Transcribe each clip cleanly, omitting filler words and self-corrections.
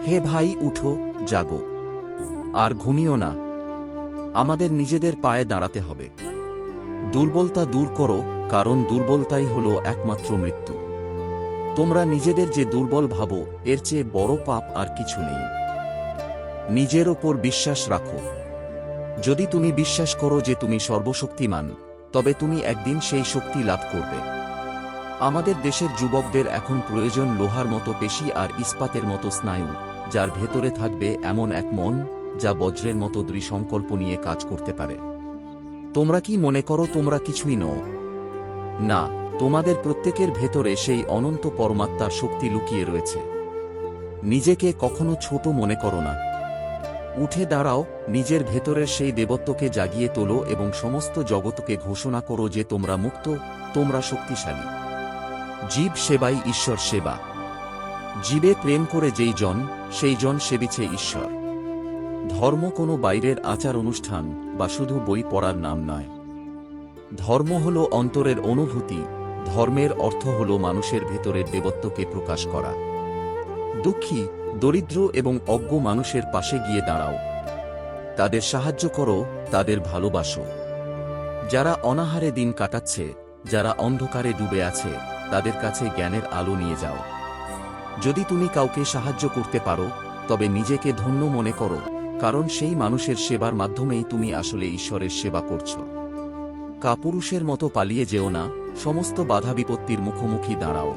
হে ভাই, উঠো, জাগো, আর ঘুমিও না। আমাদের নিজেদের পায়ে দাঁড়াতে হবে। দুর্বলতা দূর করো, কারণ দুর্বলতাই হলো একমাত্র মৃত্যু। তোমরা নিজেদের যে দুর্বল ভাবো, এর চেয়ে বড় পাপ আর কিছু নেই। নিজের ওপর বিশ্বাস রাখো। যদি তুমি বিশ্বাস করো যে তুমি সর্বশক্তিমান, তবে তুমি একদিন সেই শক্তি লাভ করবে। আমাদের দেশের যুবকদের এখন প্রয়োজন লোহার মতো পেশি আর ইস্পাতের মতো স্নায়ু, যার ভেতরে থাকবে এমন এক মন যা বজ্রের মতো দৃঢ় সংকল্প নিয়ে কাজ করতে পারে। তোমরা কি মনে করো তোমরা কিছুই নও? না, তোমাদের প্রত্যেকের ভেতরে সেই অনন্ত পরমাত্মার শক্তি লুকিয়ে রয়েছে। নিজেকে কখনো ছোট মনে করো না। উঠে দাঁড়াও, নিজের ভেতরের সেই দেবত্বকে জাগিয়ে তোলো এবং সমস্ত জগৎকে ঘোষণা করো যে তোমরা মুক্ত, তোমরা শক্তিশালী। জীব সেবাই ঈশ্বর সেবা। জীবে প্রেম করে যেই জন, সেই জন সেবিছে ঈশ্বর। ধর্ম কোনো বাইরের আচার অনুষ্ঠান বা শুধু বই পড়ার নাম নয়। ধর্ম হল অন্তরের অনুভূতি। ধর্মের অর্থ হল মানুষের ভেতরের দেবত্বকে প্রকাশ করা। দুঃখী, দরিদ্র এবং অজ্ঞ মানুষের পাশে গিয়ে দাঁড়াও। তাদের সাহায্য করো, তাদের ভালোবাসো। যারা অনাহারে দিন কাটাচ্ছে, যারা অন্ধকারে ডুবে আছে, তাদের কাছে জ্ঞানের আলো নিয়ে যাও। যদি তুমি কাউকে সাহায্য করতে পারো, তবে নিজেকে ধন্য মনে করো, কারণ সেই মানুষের সেবার মাধ্যমেই তুমি আসলে ঈশ্বরের সেবা করছো। কাপুরুষের মতো পালিয়ে যেও না, সমস্ত বাধা বিপত্তির মুখোমুখি দাঁড়াও।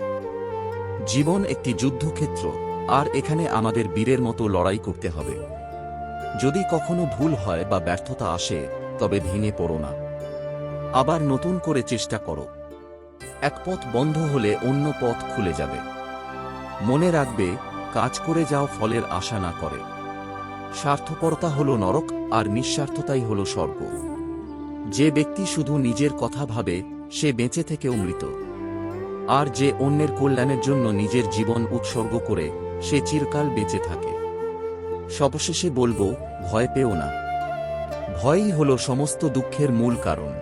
জীবন একটি যুদ্ধক্ষেত্র, আর এখানে আমাদের বীরের মতো লড়াই করতে হবে। যদি কখনো ভুল হয় বা ব্যর্থতা আসে, তবে ভেঙে পড়ো না। আবার নতুন করে চেষ্টা করো। এক পথ বন্ধ হলে অন্য পথ খুলে যাবে। মনে রাখবে, কাজ করে যাও, ফলের আশা না করে। স্বার্থপরতা হল নরক, আর নিঃস্বার্থতাই হল স্বর্গ। যে ব্যক্তি শুধু নিজের কথা ভাবে, সে বেঁচে থেকেও মৃত। আর যে অন্যের কল্যাণের জন্য নিজের জীবন উৎসর্গ করে, সে চিরকাল বেঁচে থাকে। সবশেষে বলবো, ভয় পেও না। ভয়ই হল সমস্ত দুঃখের মূল কারণ।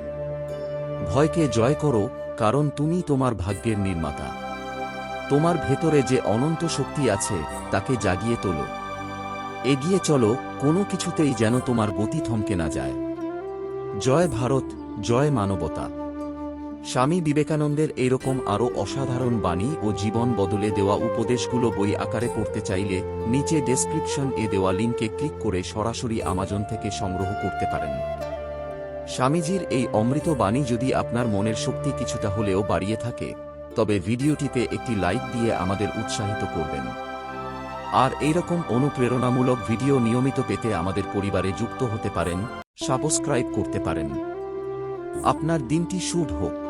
ভয়কে জয় করো, কারণ তুমি তোমার ভাগ্যের নির্মাতা। তোমার ভেতরে যে অনন্ত শক্তি আছে, তাকে জাগিয়ে তোলো। এগিয়ে চলো, কোনো কিছুতেই যেন তোমার গতি থমকে না যায়। জয় ভারত, জয় মানবতা। স্বামী বিবেকানন্দের এরকম আরও অসাধারণ বাণী ও জীবন বদলে দেওয়া উপদেশগুলো বই আকারে পড়তে চাইলে নিচে ডেসক্রিপশন এ দেওয়া লিঙ্কে ক্লিক করে সরাসরি আমাজন থেকে সংগ্রহ করতে পারেন। স্বামীজির এই অমৃত বাণী যদি আপনার মনের শক্তি কিছুটা হলেও বাড়িয়ে থাকে, তবে ভিডিওটিতে একটি লাইক দিয়ে আমাদের উৎসাহিত করবেন। আর এইরকম অনুপ্রেরণামূলক ভিডিও নিয়মিত পেতে আমাদের পরিবারে যুক্ত হতে পারেন, সাবস্ক্রাইব করতে পারেন। আপনার দিনটি শুভ হোক।